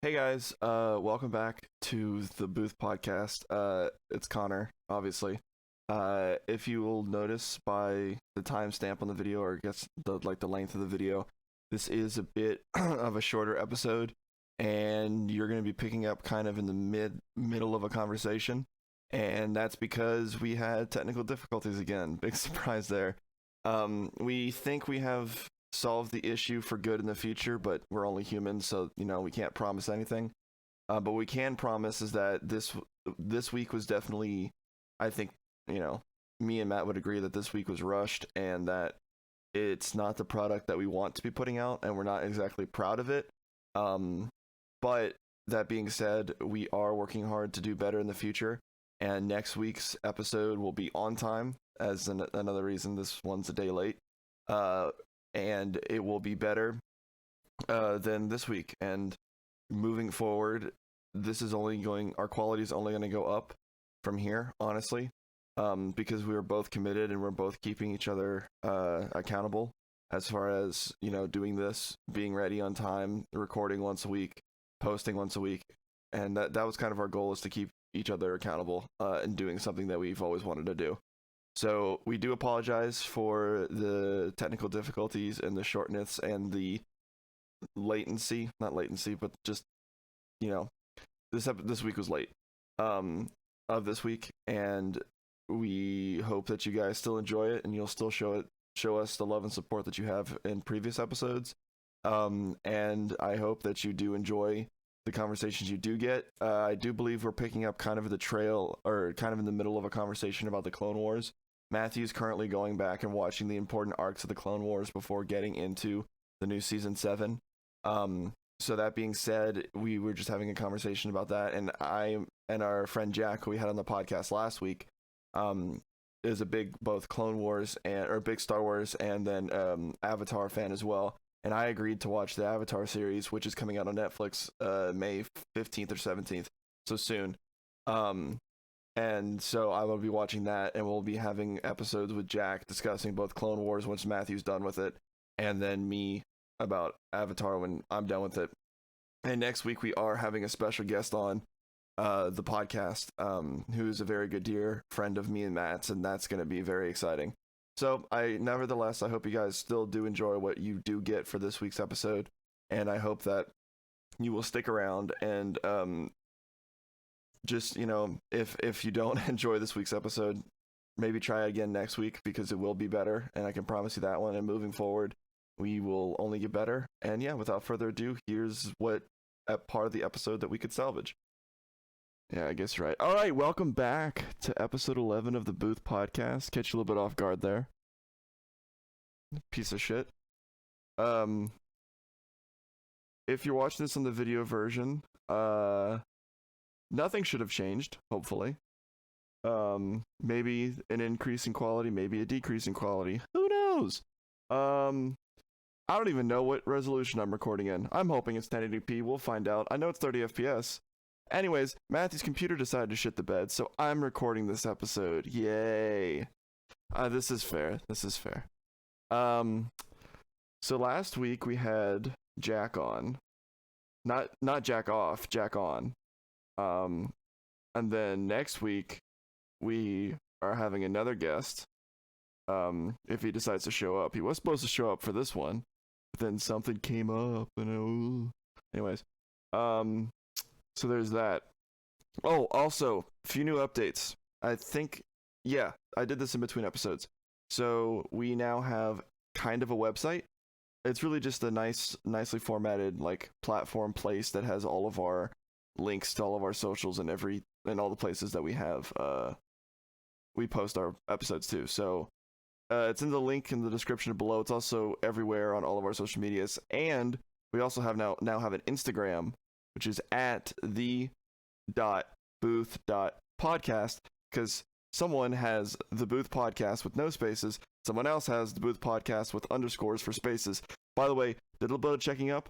Hey guys, welcome back to the Booth Podcast. It's Connor, obviously. If you will notice by the timestamp on the video, or I guess the length of the video, this is a bit of a shorter episode, and you're going to be picking up kind of in the middle of a conversation, and that's because we had technical difficulties again. Big surprise there. We think we have solve the issue for good in the future, but we're only humans, so we can't promise anything. But we can promise is that this week was definitely, I think, me and Matt would agree that this week was rushed and that it's not the product that we want to be putting out, and we're not exactly proud of it. But that being said, we are working hard to do better in the future, and next week's episode will be on time. As another reason, this one's a day late. And it will be better than this week. And moving forward, our quality is only going to go up from here, honestly, because we are both committed and we're both keeping each other accountable as far as, doing this, being ready on time, recording once a week, posting once a week. And that was kind of our goal, is to keep each other accountable and doing something that we've always wanted to do. So we do apologize for the technical difficulties and the shortness and the latency, not latency, but just, this week was late of this week, and we hope that you guys still enjoy it and you'll still show us the love and support that you have in previous episodes. And I hope that you do enjoy the conversations you do get. I do believe we're picking up kind of the trail, or kind of in the middle of a conversation about the Clone Wars. Matthew's currently going back and watching the important arcs of the Clone Wars before getting into the new season 7. So that being said, we were just having a conversation about that, and I and our friend Jack, who we had on the podcast last week, is a big both Clone Wars big Star Wars and then Avatar fan as well. And I agreed to watch the Avatar series, which is coming out on Netflix May 15th or 17th, so soon. And so I will be watching that, and we'll be having episodes with Jack discussing both Clone Wars once Matthew's done with it, and then me about Avatar when I'm done with it. And next week we are having a special guest on the podcast, who's a very good dear friend of me and Matt's, and that's going to be very exciting. So nevertheless, I hope you guys still do enjoy what you do get for this week's episode, and I hope that you will stick around and just, if you don't enjoy this week's episode, maybe try again next week, because it will be better, and I can promise you that one. And moving forward, we will only get better. And yeah, without further ado, here's what a part of the episode that we could salvage. Yeah, I guess you're right. All right, welcome back to episode 11 of the Booth Podcast. Catch you a little bit off guard there. Piece of shit. If you're watching this on the video version, nothing should have changed, hopefully. Maybe an increase in quality, maybe a decrease in quality. Who knows? I don't even know what resolution I'm recording in. I'm hoping it's 1080p. We'll find out. I know it's 30 FPS. Anyways, Matthew's computer decided to shit the bed, so I'm recording this episode. Yay. This is fair. So last week we had Jack on. Not Jack off, Jack on. And then next week we are having another guest. If he decides to show up. He was supposed to show up for this one, but then something came up and anyways. So there's that. Oh, also, a few new updates. I think, yeah, I did this in between episodes. So we now have kind of a website. It's really just a nicely formatted platform place that has all of our links to all of our socials and all the places that we have we post our episodes to. So it's in the link in the description below. It's also everywhere on all of our social medias, and we also have now have an Instagram, which is at the.booth.podcast, because someone has the Booth Podcast with no spaces, someone else has the Booth Podcast with underscores for spaces. By the way, a little bit of checking up,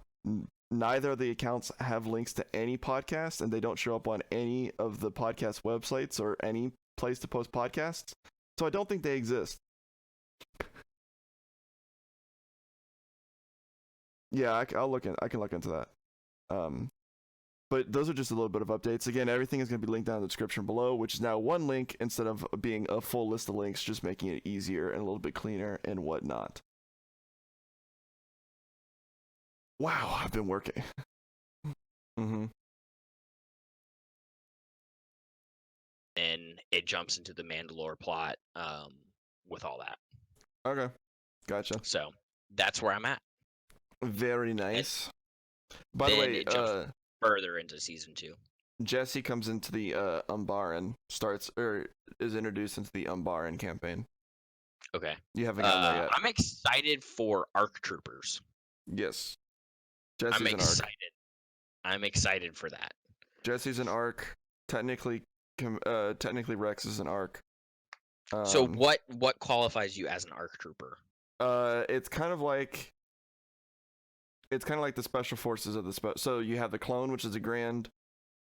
neither of the accounts have links to any podcast, and they don't show up on any of the podcast websites or any place to post podcasts, so I don't think they exist. Yeah, I can look into that. But those are just a little bit of updates. Again, everything is going to be linked down in the description below, which is now one link instead of being a full list of links, just making it easier and a little bit cleaner and whatnot. Wow, I've been working. Mm-hmm. And it jumps into the Mandalore plot with all that. Okay, gotcha. So that's where I'm at. Very nice. By then the way, it jumps further into season 2. Jesse comes into the Umbaran, is introduced into the Umbaran campaign. Okay. You haven't gotten there yet. I'm excited for ARC Troopers. Yes. Jesse's I'm excited. an ARC. I'm excited for that. Jesse's an ARC. Technically Rex is an ARC. So what qualifies you as an ARC Trooper? It's kind of like the special forces of the so you have the clone, which is the Grand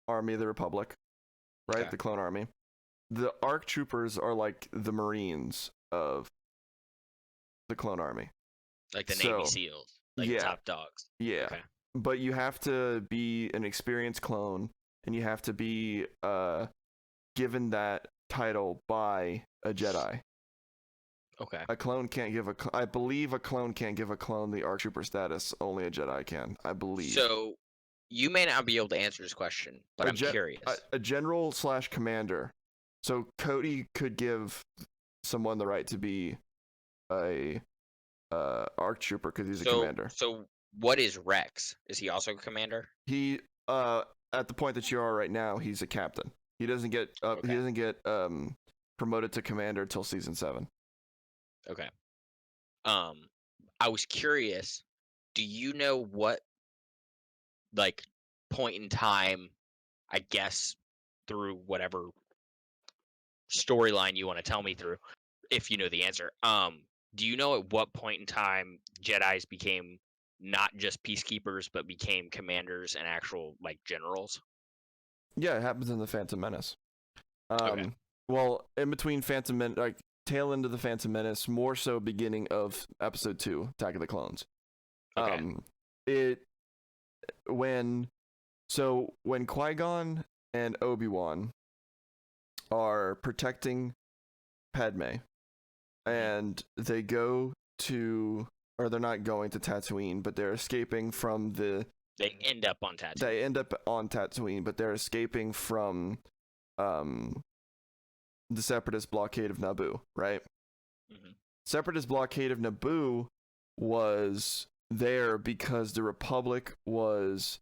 Army of the Republic, right? Okay. The clone army. The ARC troopers are like the Marines of the clone army, like the Navy SEALs, like the top dogs. Yeah. Okay. But you have to be an experienced clone, and you have to be given that title by a Jedi. Okay. A clone can't give I believe a clone can't give a clone the ARC trooper status. Only a Jedi can, I believe. So you may not be able to answer this question, but I'm curious. A general / commander. So Cody could give someone the right to be a ARC trooper because he's a commander. So what is Rex? Is he also a commander? He at the point that you are right now, he's a captain. He doesn't get promoted to commander until season 7. Okay. I was curious, do you know what like point in time, I guess through whatever storyline you want to tell me through, if you know the answer, do you know at what point in time Jedis became not just peacekeepers but became commanders and actual like generals? Yeah, it happens in the Phantom Menace. Okay. Well, in between Phantom Menace, like tail end of the Phantom Menace, more so beginning of episode 2, Attack of the Clones. Okay. When Qui-Gon and Obi-Wan are protecting Padme, and they go to, or they're not going to Tatooine, but they're escaping from the. They end up on Tatooine. They end up on Tatooine, but they're escaping from, the Separatist blockade of Naboo, right? Mm-hmm. Separatist blockade of Naboo was there because the Republic was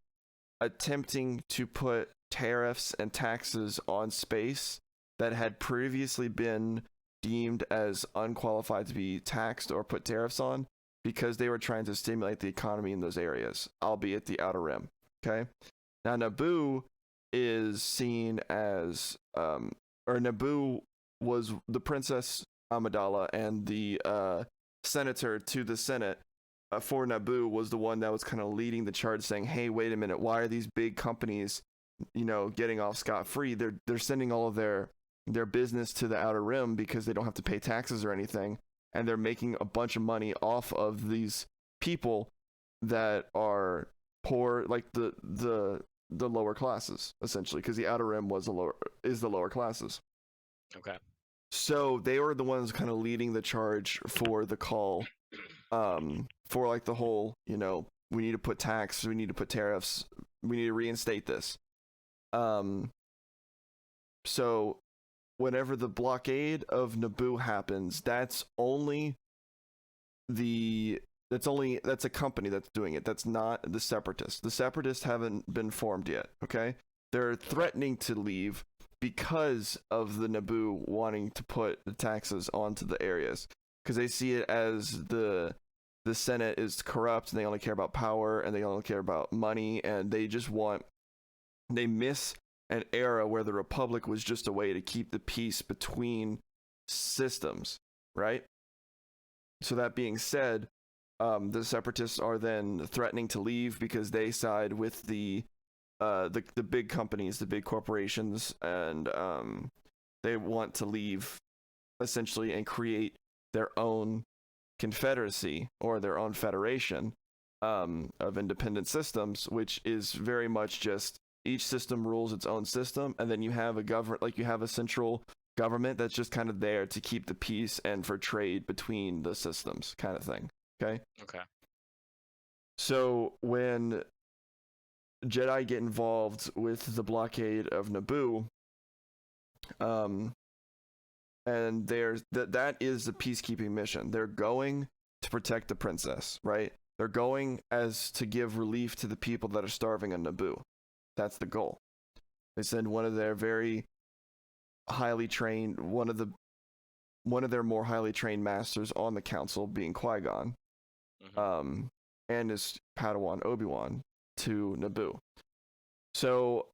attempting to put tariffs and taxes on space that had previously been deemed as unqualified to be taxed or put tariffs on, because they were trying to stimulate the economy in those areas, albeit the Outer Rim. Okay? Now, Naboo is seen as, Naboo was the Princess Amidala, and the senator to the Senate for Naboo was the one that was kind of leading the charge, saying, hey, wait a minute, why are these big companies, getting off scot-free? They're sending all of their business to the Outer Rim because they don't have to pay taxes or anything, and they're making a bunch of money off of these people that are poor, like the lower classes, essentially, because the Outer Rim is the lower classes. Okay. So they were the ones kind of leading the charge for the call, for like the whole, we need to put tax, we need to put tariffs, we need to reinstate this. So whenever the blockade of Naboo happens, that's a company that's doing it. That's not the Separatists. The Separatists haven't been formed yet, okay? They're threatening to leave because of the Naboo wanting to put the taxes onto the areas, because they see it as the Senate is corrupt, and they only care about power, and they only care about money, and they miss an era where the Republic was just a way to keep the peace between systems, right? So that being said, the Separatists are then threatening to leave because they side with the big companies, the big corporations, and they want to leave essentially and create their own confederacy or their own federation of independent systems, which is very much just each system rules its own system, and then you have a central government that's just kind of there to keep the peace and for trade between the systems, kind of thing. Okay. Okay. So when Jedi get involved with the blockade of Naboo, and that is the peacekeeping mission. They're going to protect the princess, right? They're going as to give relief to the people that are starving on Naboo. That's the goal. They send one of their very highly trained, one of their more highly trained masters on the council, being Qui-Gon, and his Padawan Obi-Wan, to Naboo. So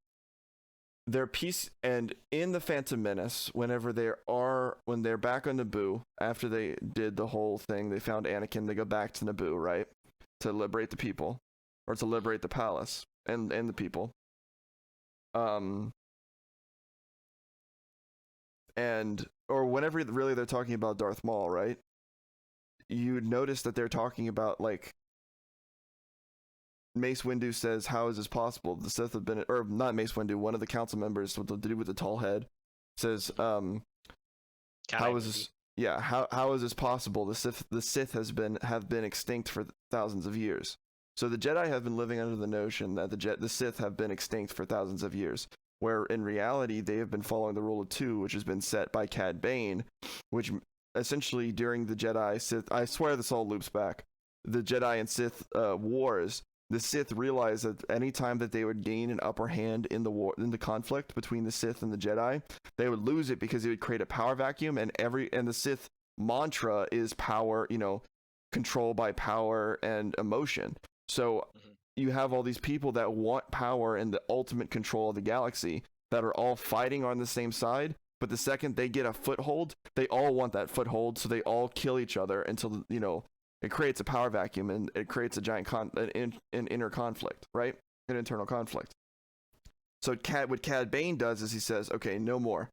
their peace, and in the Phantom Menace, when they're back on Naboo, after they did the whole thing, they found Anakin, they go back to Naboo, right? To liberate the people, or to liberate the palace and the people. Or whenever really they're talking about Darth Maul, right? You notice that they're talking about, like, Mace Windu says, "How is this possible? The Sith have been," or not Mace Windu, one of the council members with the dude with the tall head says, "How is this? Yeah, how is this possible? The Sith have been extinct for thousands of years." So the Jedi have been living under the notion that the Sith have been extinct for thousands of years, where in reality they have been following the rule of two, which has been set by Cad Bane, which essentially during the Jedi Sith, I swear this all loops back, the Jedi and Sith wars. The Sith realized that any time that they would gain an upper hand in the conflict between the Sith and the Jedi, they would lose it because it would create a power vacuum, and the Sith mantra is power, control by power and emotion. So you have all these people that want power and the ultimate control of the galaxy that are all fighting on the same side, but the second they get a foothold, they all want that foothold, so they all kill each other until, it creates a power vacuum, and it creates a giant an inner conflict, right? An internal conflict. So what Cad Bane does is he says, okay, no more.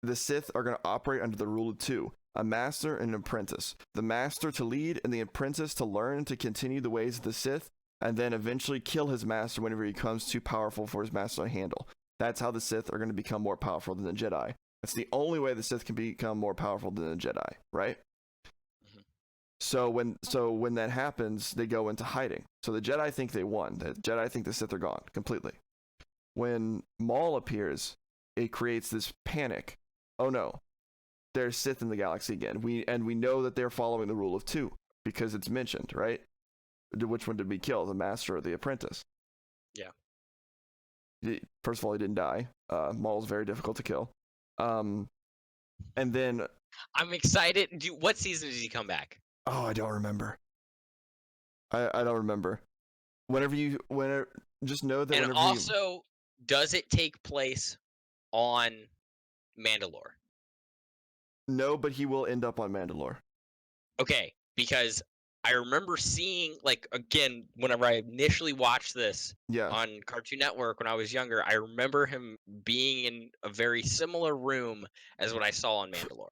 The Sith are going to operate under the rule of two, a master and an apprentice. The master to lead and the apprentice to learn to continue the ways of the Sith, and then eventually kill his master whenever he becomes too powerful for his master to handle. That's how the Sith are going to become more powerful than the Jedi. That's the only way the Sith can become more powerful than the Jedi, right? So when that happens, they go into hiding. So the Jedi think they won. The Jedi think the Sith are gone completely. When Maul appears, it creates this panic. Oh no, there's Sith in the galaxy again. We know that they're following the rule of two because it's mentioned, right? Which one did we kill, the master or the apprentice? Yeah. First of all, he didn't die. Maul's very difficult to kill. And then I'm excited. What season did he come back? Oh, I don't remember. I don't remember. Just know that. And also, does it take place on Mandalore? No, but he will end up on Mandalore. Okay, because I remember seeing, like, again, whenever I initially watched this on Cartoon Network when I was younger, I remember him being in a very similar room as what I saw on Mandalore.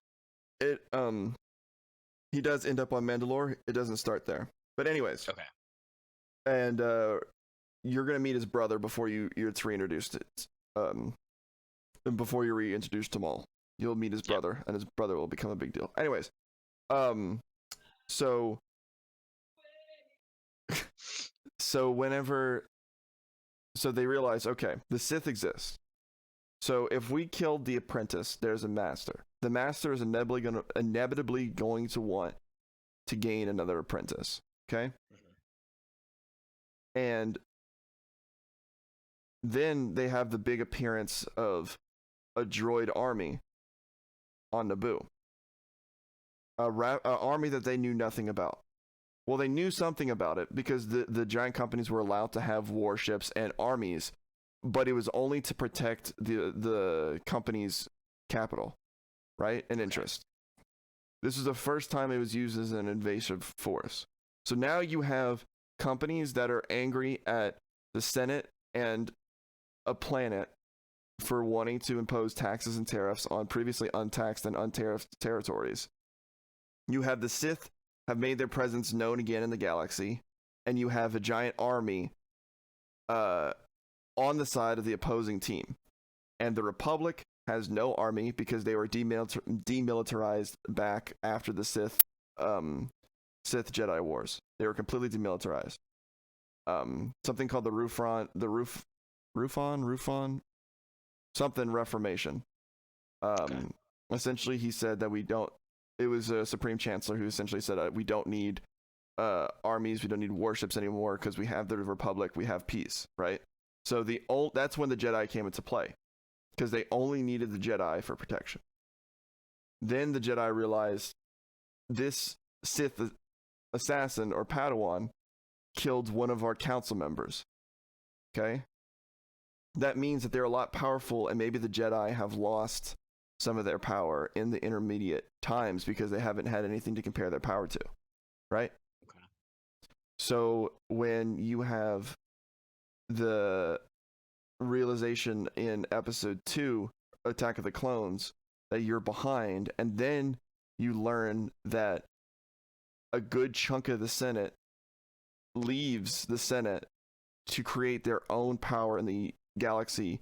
He does end up on Mandalore. It doesn't start there. But anyways. Okay. And you're going to meet his brother before it's reintroduced. Before you're reintroduced to Maul. You'll meet his brother, and his brother will become a big deal. Anyways. So they realize, okay, the Sith exist. So if we killed the apprentice, there's a master. The master is inevitably going to want to gain another apprentice. Okay? And then they have the big appearance of a droid army on Naboo. An army that they knew nothing about. Well, they knew something about it because the giant companies were allowed to have warships and armies, but it was only to protect the company's capital, right? And interest. This is the first time it was used as an invasive force. So now you have companies that are angry at the Senate and a planet for wanting to impose taxes and tariffs on previously untaxed and untariffed territories. You have the Sith have made their presence known again in the galaxy, and you have a giant army on the side of the opposing team. And the Republic has no army because they were demilitarized back after the Sith Jedi Wars. They were completely demilitarized. Something called the Rufon, something Reformation. Essentially, he said that it was a Supreme Chancellor who essentially said we don't need armies, we don't need warships anymore because we have the Republic, we have peace, right? So that's when the Jedi came into play, because they only needed the Jedi for protection. Then the Jedi realized this Sith assassin or Padawan killed one of our council members. Okay? That means that they're a lot powerful, and maybe the Jedi have lost some of their power in the intermediate times because they haven't had anything to compare their power to, right? Okay. So when you have the realization in episode 2, Attack of the Clones, that you're behind, and then you learn that a good chunk of the Senate leaves the Senate to create their own power in the galaxy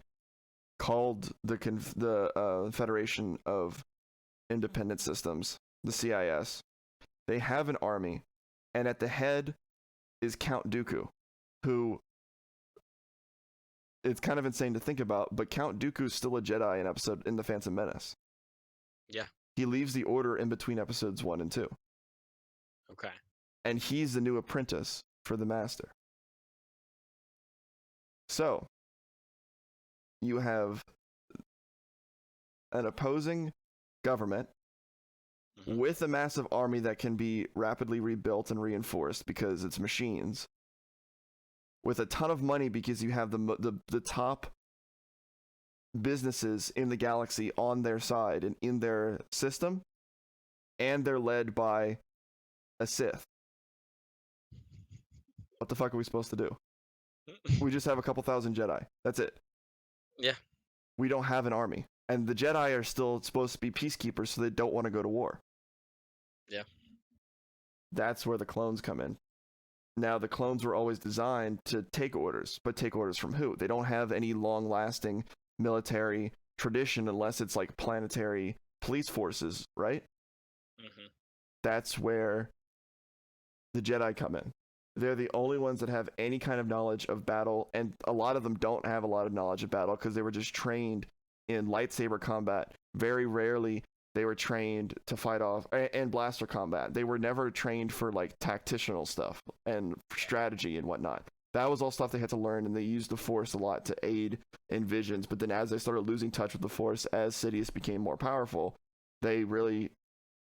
called the Federation of Independent Systems, the CIS. They have an army, and at the head is Count Dooku, who, it's kind of insane to think about, but Count Dooku is still a Jedi in The Phantom Menace. Yeah. He leaves the Order in between episodes 1 and 2. Okay. And he's the new apprentice for the Master. So, you have an opposing government with a massive army that can be rapidly rebuilt and reinforced because it's machines, with a ton of money because you have the top businesses in the galaxy on their side and in their system, and they're led by a Sith. What the fuck are we supposed to do? We just have a couple thousand Jedi. That's it. Yeah. We don't have an army. And the Jedi are still supposed to be peacekeepers, so they don't want to go to war. Yeah. That's where the clones come in. Now, the clones were always designed to take orders, but take orders from who? They don't have any long-lasting military tradition unless it's like planetary police forces, right? Mm-hmm. That's where the Jedi come in. They're the only ones that have any kind of knowledge of battle, and a lot of them don't have a lot of knowledge of battle because they were just trained in lightsaber combat. Very rarely they were trained to fight off, and blaster combat. They were never trained for like tactical stuff and strategy and whatnot. That was all stuff they had to learn, and they used the Force a lot to aid in visions. But then as they started losing touch with the Force, as Sidious became more powerful, they really,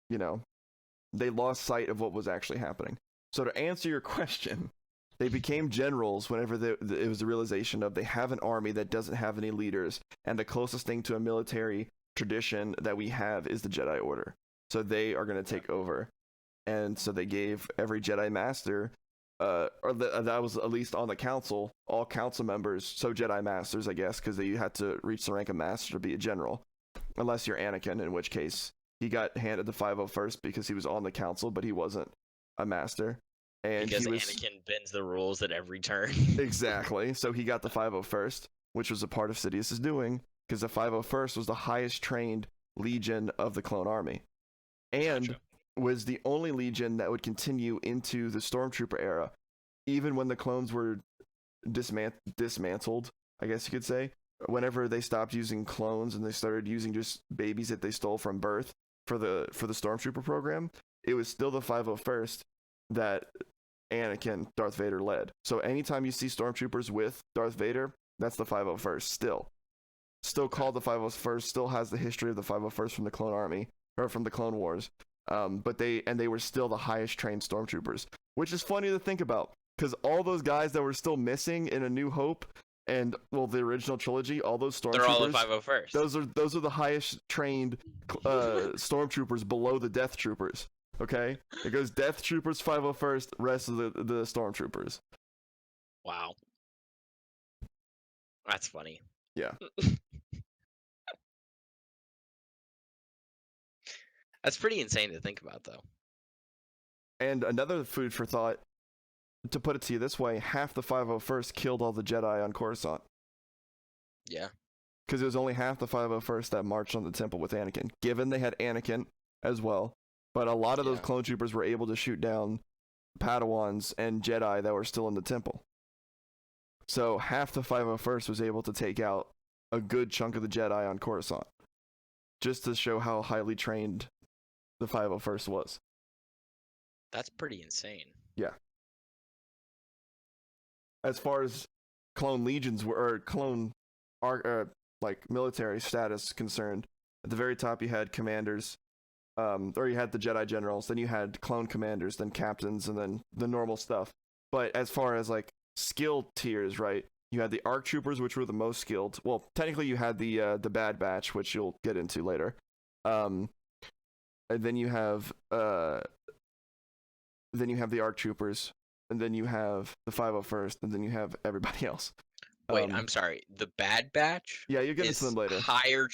they lost sight of what was actually happening. So to answer your question, they became generals whenever it was the realization of they have an army that doesn't have any leaders, and the closest thing to a military tradition that we have is the Jedi Order. So they are going to take over. And so they gave every Jedi Master, that was at least on the council, all council members, so Jedi Masters, I guess, because you had to reach the rank of Master to be a general, unless you're Anakin, in which case he got handed the 501st because he was on the council, but he wasn't a Master. And because Anakin bends the rules at every turn. Exactly. So he got the 501st, which was a part of Sidious's doing, because the 501st was the highest trained legion of the clone army, and was the only legion that would continue into the Stormtrooper era, even when the clones were dismantled, I guess you could say. Whenever they stopped using clones and they started using just babies that they stole from birth for the Stormtrooper program, it was still the 501st that Anakin, Darth Vader, led. So anytime you see Stormtroopers with Darth Vader, that's the 501st still called the 501st, still has the history of the 501st from the Clone Army, or from the Clone Wars. But they were still the highest trained Stormtroopers, which is funny to think about, because all those guys that were still missing in A New Hope and, well, the original trilogy, all those Stormtroopers, they're all the 501st. Those are the highest trained Stormtroopers below the Death Troopers. Okay, it goes Death Troopers 501st, rest of the Stormtroopers. Wow, that's funny. Yeah. That's pretty insane to think about, though. And another food for thought, to put it to you this way, half the 501st killed all the Jedi on Coruscant. Yeah. Because it was only half the 501st that marched on the temple with Anakin, given they had Anakin as well. But a lot of those clone troopers were able to shoot down Padawans and Jedi that were still in the temple. So half the 501st was able to take out a good chunk of the Jedi on Coruscant, just to show how highly trained the 501st was. That's pretty insane. Yeah. As far as clone legions were, or clone like military status concerned, at the very top you had commanders, or you had the Jedi generals, then you had clone commanders, then captains, and then the normal stuff. But as far as like skill tiers, right, you had the ARC troopers, which were the most skilled. Well, technically you had the Bad Batch, which you'll get into later, and then you have the ARC troopers, and then you have the 501st, and then you have everybody else. Wait, I'm sorry. The Bad Batch? Yeah, you'll get into them later. Higher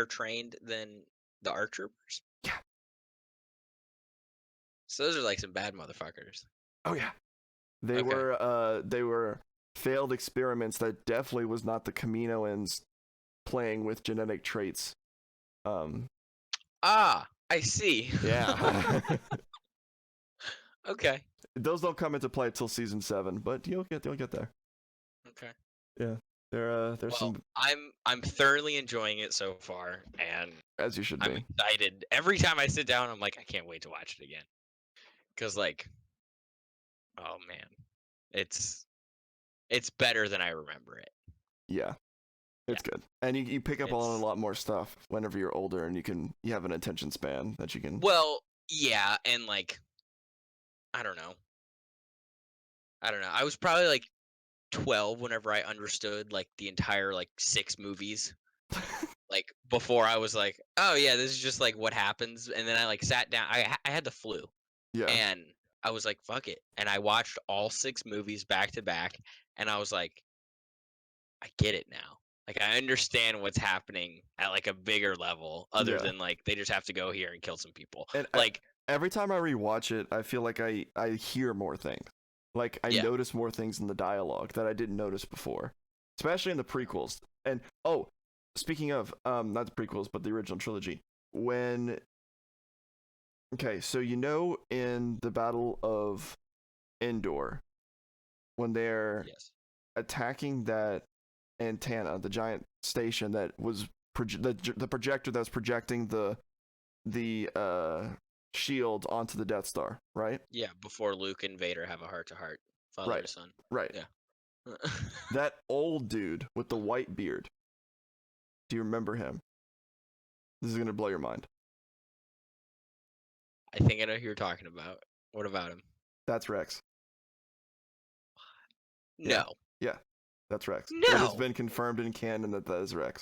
trained than the ARC troopers? Yeah. So those are like some bad motherfuckers. Oh yeah. They were failed experiments that definitely was not the Kaminoans playing with genetic traits. I see. Yeah. Okay. Those don't come into play till season 7, but you'll get there. Okay. Yeah. There's some. I'm thoroughly enjoying it so far, and as you should be. I'm excited. Every time I sit down, I'm like, I can't wait to watch it again. Cause like, oh man, it's better than I remember it. Yeah. It's good. And you pick up on a lot more stuff whenever you're older, and you have an attention span that you can. Well, yeah, and like, I don't know. I was probably like 12 whenever I understood like the entire like 6 movies. Like before I was like, oh yeah, this is just like what happens. And then I like sat down. I had the flu. Yeah. And I was like, fuck it. And I watched all 6 movies back to back. And I was like, I get it now. Like I understand what's happening at like a bigger level, other than like they just have to go here and kill some people. And like every time I rewatch it, I feel like I hear more things. Like I notice more things in the dialogue that I didn't notice before, especially in the prequels. And speaking of not the prequels but the original trilogy, so in the Battle of Endor, when they're attacking that antenna, the giant station that was the projector that was projecting the shield onto the Death Star, right? Yeah, before Luke and Vader have a heart-to-heart, father to son. Right. Yeah. That old dude with the white beard. Do you remember him? This is gonna blow your mind. I think I know who you're talking about. What about him? That's Rex. No. Yeah, that's Rex. No. It has been confirmed in canon that is Rex.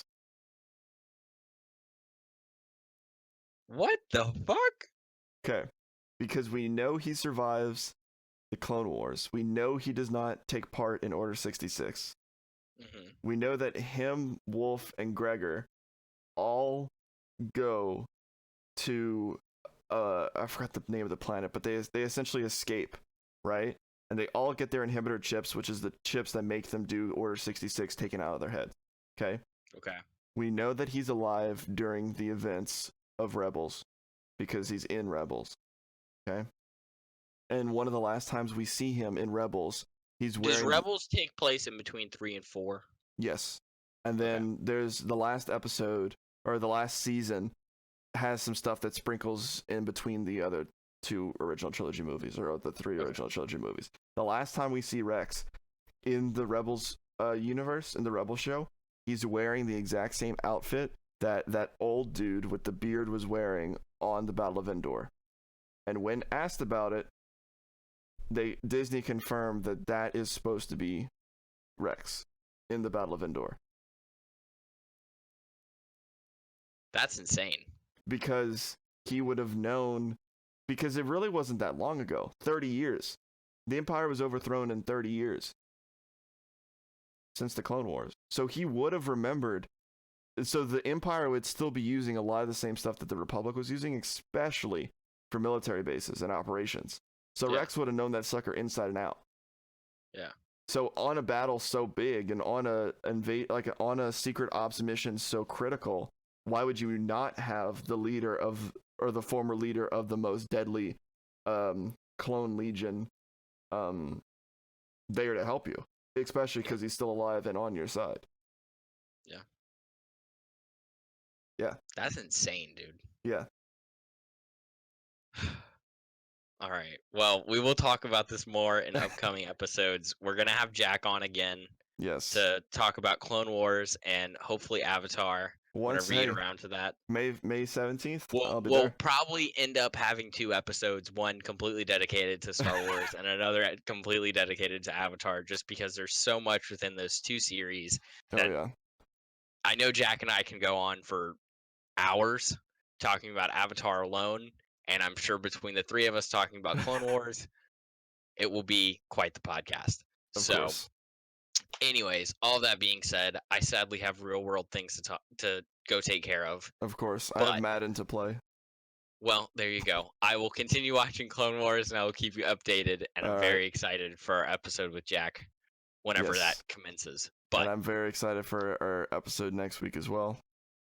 What the fuck? Okay, because we know he survives the Clone Wars. We know he does not take part in Order 66. Mm-hmm. We know that him, Wolf, and Gregor all go to I forgot the name of the planet, but they essentially escape, right? And they all get their inhibitor chips, which is the chips that make them do Order 66 taken out of their head. Okay? Okay. We know that he's alive during the events of Rebels because he's in Rebels. Okay? And one of the last times we see him in Rebels, he's wearing... Does Rebels take place in between 3 and 4? Yes. And then there's the last episode, or the last season, has some stuff that sprinkles in between the other 2 original trilogy movies, or the 3 original trilogy movies. The last time we see Rex in the Rebels universe, in the Rebels show, he's wearing the exact same outfit that old dude with the beard was wearing on the Battle of Endor. And when asked about it, Disney confirmed that is supposed to be Rex in the Battle of Endor. That's insane. Because he would have known, because it really wasn't that long ago. 30 years. The Empire was overthrown in 30 years. Since the Clone Wars. So he would have remembered. So the Empire would still be using a lot of the same stuff that the Republic was using, especially for military bases and operations. So Rex would have known that sucker inside and out. Yeah. So on a battle so big and on a secret ops mission so critical, why would you not have the leader of, or the former leader of the most deadly clone legion there to help you, especially because he's still alive and on your side? Yeah, that's insane, dude. Yeah. All right, well, we will talk about this more in upcoming episodes. We're gonna have Jack on again, yes, to talk about Clone Wars and hopefully Avatar. Whenever you get around to that, May 17th. We'll probably end up having 2 episodes, one completely dedicated to Star Wars and another completely dedicated to Avatar, just because there's so much within those 2 series that I know Jack and I can go on for hours talking about Avatar alone, and I'm sure between the 3 of us talking about Clone Wars, it will be quite the podcast. Of course. Anyways, all that being said, I sadly have real world things to go take care of. Of course, I have Madden to play. Well, there you go. I will continue watching Clone Wars, and I will keep you updated. And I'm very excited for our episode with Jack, whenever that commences. But and I'm very excited for our episode next week as well.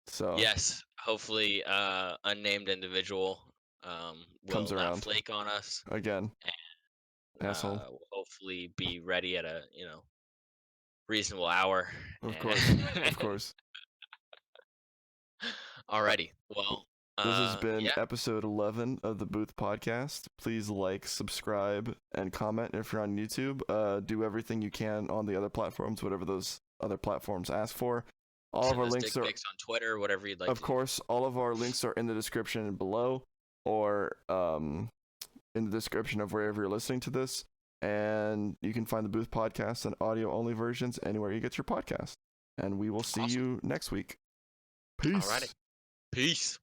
So yes, hopefully, unnamed individual will not flake on us again. And, asshole. Will hopefully be ready at a reasonable hour. Of course, of course. Alrighty, well. This has been episode 11 of the Booth Podcast. Please like, subscribe, and comment if you're on YouTube. Do everything you can on the other platforms, whatever those other platforms ask for. All of our links are on Twitter, whatever you'd like. Of course, all of our links are in the description below, or in the description of wherever you're listening to this. And you can find the Booth Podcast and audio-only versions anywhere you get your podcast. And we will see you next week. Peace. Alrighty. Peace.